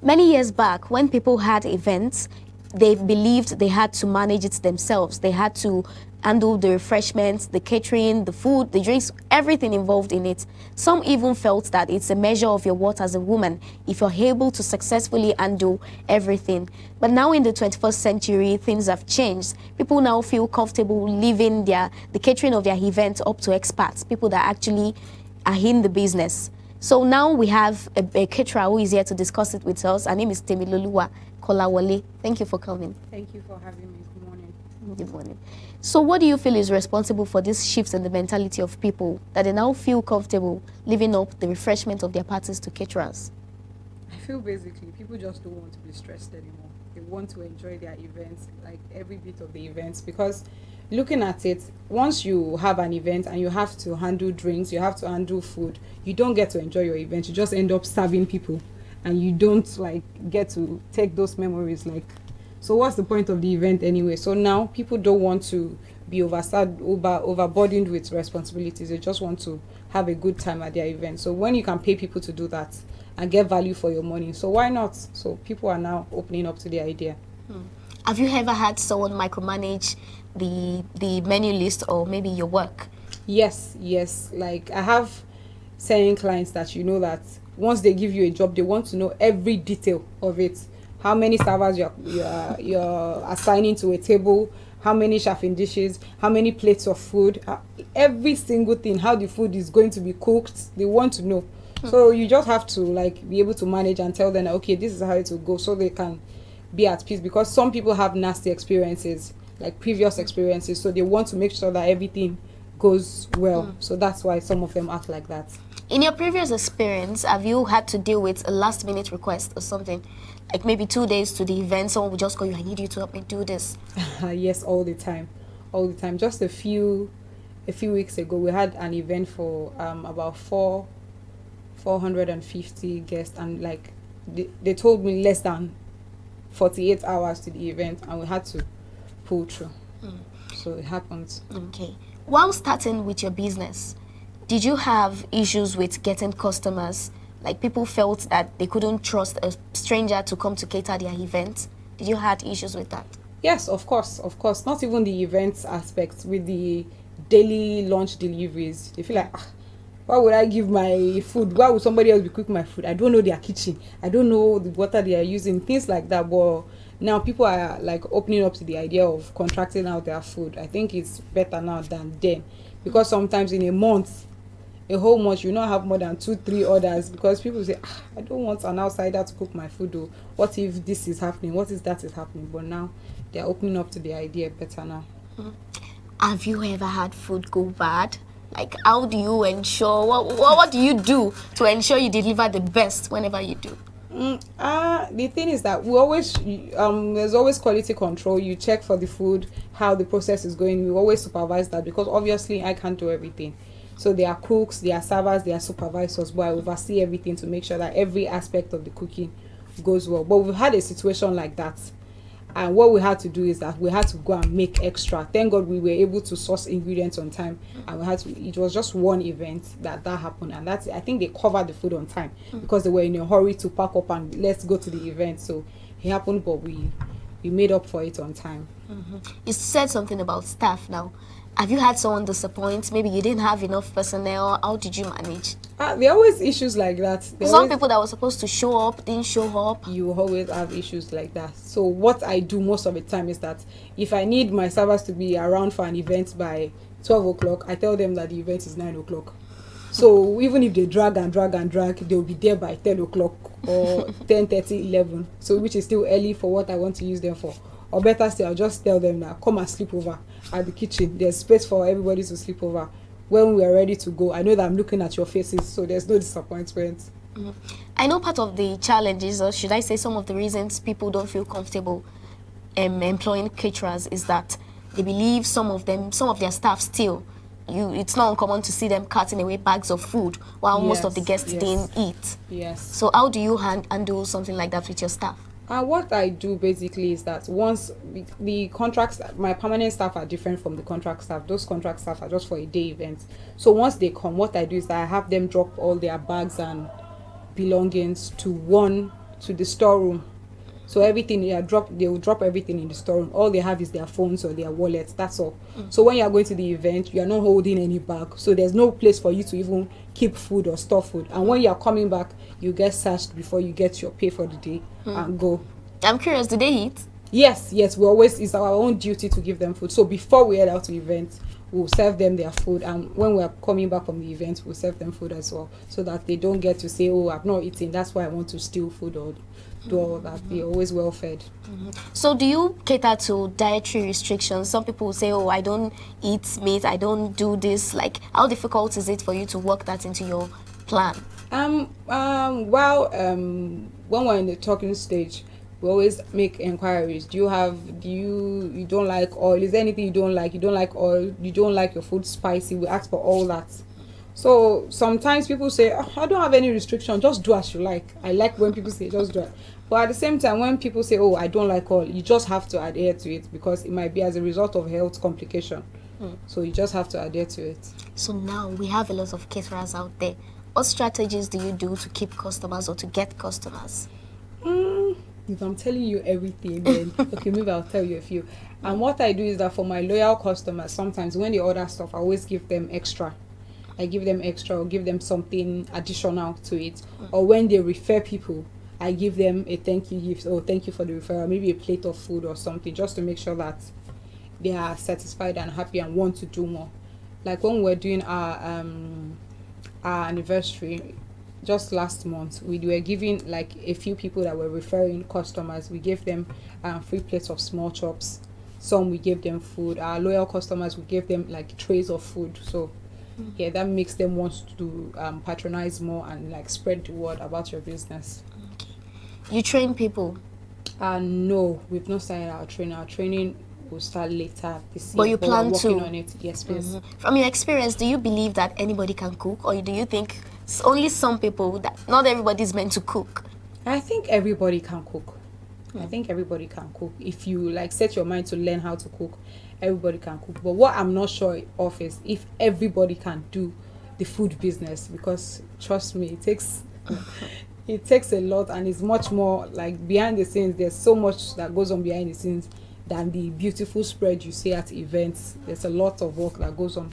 Many years back, when people had events, they believed they had to manage it themselves. They had to handle the refreshments, the catering, the food, the drinks, everything involved in it. Some even felt that it's a measure of your worth as a woman if you're able to successfully handle everything. But now in the 21st century, things have changed. People now feel comfortable leaving the catering of their events up to experts, people that actually are in the business. So now we have a caterer who is here to discuss it with us. Her name is Temiloluwa Kolawole. Thank you for coming. Thank you for having me. Good morning. Good morning. So what do you feel is responsible for this shift in the mentality of people that they now feel comfortable leaving up the refreshment of their parties to caterers? I feel basically people just don't want to be stressed anymore. They want to enjoy their events, like every bit of the events, because looking at it, once you have an event and you have to handle drinks, you have to handle food, you don't get to enjoy your event. You just end up serving people and you don't like get to take those memories. Like, so what's the point of the event anyway? So now people don't want to be overburdened with responsibilities. They just want to have a good time at their event. So when you can pay people to do that and get value for your money, so why not? So people are now opening up to the idea. Have you ever had someone micromanage the menu list or maybe your work? Yes. Like I have certain clients that you know that once they give you a job, they want to know every detail of it. How many servers you're assigning to a table, how many chafing dishes, how many plates of food, every single thing, how the food is going to be cooked. They want to know. So you just have to like be able to manage and tell them, okay, this is how it will go, so they can be at peace, because some people have nasty experiences, like previous experiences, so they want to make sure that everything goes well. So that's why some of them act like that. In your previous experience, have you had to deal with a last minute request or something? Like maybe 2 days to the event, someone would just call you, I need you to help me do this. Yes, all the time. Just a few weeks ago, we had an event for about 450 guests, and like they told me less than 48 hours to the event, and we had to pull through. So it happens. Okay. While starting with your business, did you have issues with getting customers? Like people felt that they couldn't trust a stranger to come to cater their event. Did you had issues with that? Yes, of course. Not even the events aspect, with the daily lunch deliveries. They feel like, why would I give my food? Why would somebody else be cooking my food? I don't know their kitchen. I don't know the water they are using, things like that. But now people are like opening up to the idea of contracting out their food. I think it's better now than then, because sometimes in a whole month, you not have more than 2-3 orders, because people say, I don't want an outsider to cook my food, or what if this is happening, what if that is happening? But now they're opening up to the idea better now. Have you ever had food go bad? Like, how do you ensure, what do you do to ensure you deliver the best whenever you do? The thing is that we always there's always quality control. You check for the food, how the process is going. We always supervise that, because obviously I can't do everything. So there are cooks, there are servers, there are supervisors, but I oversee everything to make sure that every aspect of the cooking goes well. But we've had a situation like that, and what we had to do is that we had to go and make extra. Thank God we were able to source ingredients on time, and it was just one event that happened, and that's, I think they covered the food on time because they were in a hurry to pack up and let's go to the event. So it happened, but we made up for it on time. You said something about staff now. Have you had someone disappoint? Maybe you didn't have enough personnel. How did you manage? There are always issues like that. Some people that were supposed to show up didn't show up. You always have issues like that. So what I do most of the time is that if I need my servers to be around for an event by 12 o'clock, I tell them that the event is 9 o'clock. So even if they drag, they'll be there by 10 o'clock or 10:30, 11. So which is still early for what I want to use them for. Or better still, I'll just tell them now, come and sleep over at the kitchen. There's space for everybody to sleep over. When we are ready to go, I know that I'm looking at your faces, so there's no disappointment. I know part of the challenges, or should I say some of the reasons people don't feel comfortable employing caterers, is that they believe some of their staff steal. It's not uncommon to see them cutting away bags of food while most of the guests didn't eat. Yes. So how do you handle something like that with your staff? What I do basically is that once the contracts, my permanent staff are different from the contract staff. Those contract staff are just for a day event. So once they come, what I do is that I have them drop all their bags and belongings to to the storeroom. So everything they will drop everything in the storeroom. All they have is their phones or their wallets. That's all. So when you are going to the event, you are not holding any bag. So there's no place for you to even keep food or store food. And when you are coming back, you get searched before you get your pay for the day and go. I'm curious, do they eat? Yes, we always, it's our own duty to give them food. So before we head out to events, we'll serve them their food, and when we're coming back from the event, we'll serve them food as well, so that they don't get to say, oh, I've not eaten, that's why I want to steal food or do all that. They're always well fed. So do you cater to dietary restrictions? Some people will say, oh, I don't eat meat, I don't do this. Like, how difficult is it for you to work that into your plan? When we're in the talking stage, we always make inquiries. You don't like oil? Is there anything you don't like? You don't like oil? You don't like your food spicy? We ask for all that. So sometimes people say, oh, I don't have any restriction, just do as you like. I like when people say just do it. But at the same time, when people say, oh, I don't like oil, you just have to adhere to it, because it might be as a result of health complication. So you just have to adhere to it. So now we have a lot of caterers out there. What strategies do you do to keep customers or to get customers? If I'm telling you everything, then okay, maybe I'll tell you a few. And what I do is that for my loyal customers, sometimes when they order stuff, I always give them extra. I give them extra or give them something additional to it. Or when they refer people, I give them a thank you gift. Oh, thank you for the referral. Maybe a plate of food or something, just to make sure that they are satisfied and happy and want to do more. Like when we're doing our anniversary, just last month, we were giving like a few people that were referring customers, we gave them free plates of small chops. Some we gave them food. Our loyal customers, we gave them like trays of food. So yeah, that makes them want to patronize more and like spread the word about your business. Okay. You train people? No, we've not started our training. Our training will start later this year. But you plan we're working to? on it. Yes, please. From your experience, do you believe that anybody can cook, or do you think it's only some people, that not everybody is meant to cook? I think everybody can cook. I think everybody can cook. If you like set your mind to learn how to cook, everybody can cook. But what I'm not sure of is if everybody can do the food business, because trust me, it takes a lot, and it's much more like behind the scenes. There's so much that goes on behind the scenes than the beautiful spread you see at events. There's a lot of work that goes on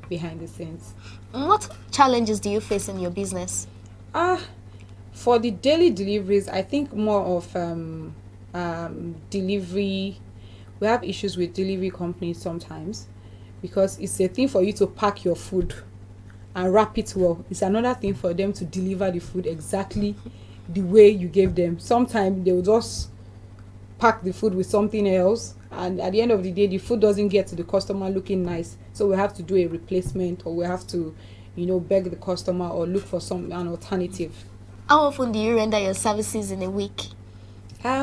behind the scenes. What challenges do you face in your business? For the daily deliveries, I think more of delivery. We have issues with delivery companies sometimes, because it's a thing for you to pack your food and wrap it well. It's another thing for them to deliver the food exactly the way you gave them. Sometimes they will just pack the food with something else, and at the end of the day, the food doesn't get to the customer looking nice. So we have to do a replacement, or we have to, beg the customer or look for an alternative. How often do you render your services in a week?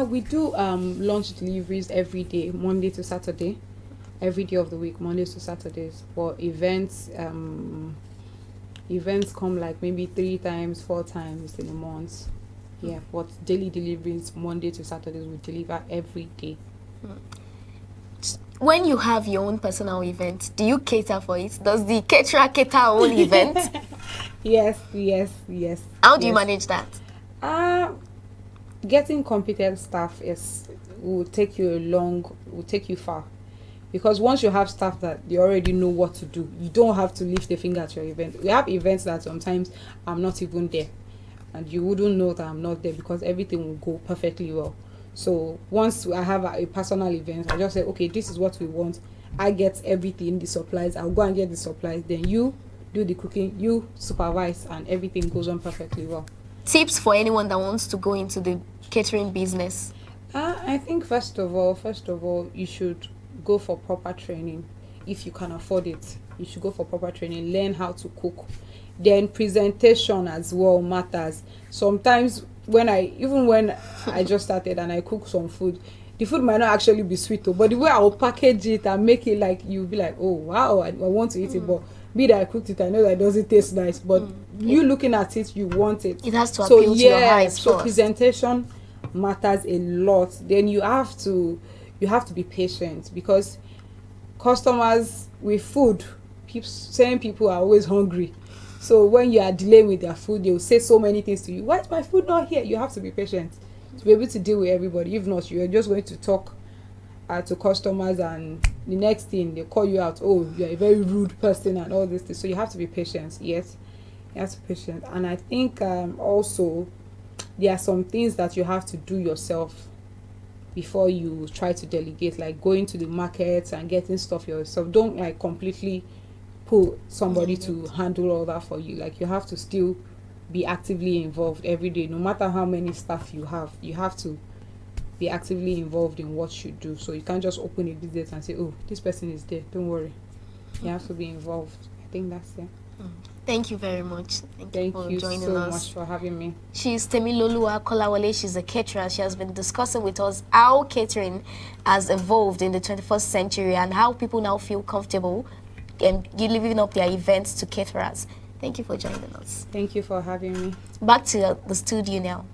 We do lunch deliveries every day, Monday to Saturday. Every day of the week, Mondays to Saturdays. But events come like maybe 3 times, 4 times in a month. Yeah, but daily deliveries, Monday to Saturdays, we deliver every day. When you have your own personal event, do you cater for it? Does the caterer cater our own event? Yes. How do you manage that? Getting competent staff will take you far. Because once you have staff that they already know what to do, you don't have to lift a finger at your event. We have events that sometimes I'm not even there, and you wouldn't know that I'm not there, because everything will go perfectly well. So once I have a personal event, I just say, okay, this is what we want. I get everything, the supplies. I'll go and get the supplies. Then you do the cooking, you supervise, and everything goes on perfectly well. Tips for anyone that wants to go into the catering business? I think first of all, you should go for proper training. If you can afford it, you should go for proper training. Learn how to cook. Then presentation as well matters. Sometimes when I just started and I cook some food, the food might not actually be sweet, but the way I'll package it and make it, like, you'll be like, oh wow, I want to eat it. But me that I cooked it, I know that it doesn't taste nice, but you looking at it, you want it. It has to appeal to your eyes so first. Presentation matters a lot. Then you have to be patient, because customers with food, same people are always hungry. So when you are delaying with their food, they will say so many things to you. Why is my food not here? You have to be patient. to be able to deal with everybody. If not, you're just going to talk to customers, and the next thing they call you out, oh, you're a very rude person and all this thing. So you have to be patient. Yes, you have to be patient. And I think also there are some things that you have to do yourself before you try to delegate, like going to the markets and getting stuff yourself. Don't like completely put somebody to handle all that for you. Like, you have to still be actively involved every day. No matter how many staff you have to be actively involved in what you do. So you can't just open a business and say, oh, this person is there, don't worry. You have to be involved. I think that's it. Thank you very much. Thank you for joining so us. much for having me. She's Temiloluwa Kolawole. She's a caterer. She has been discussing with us how catering has evolved in the 21st century and how people now feel comfortable giving up their events to caterers. Thank you for joining us. Thank you for having me. Back to the studio now.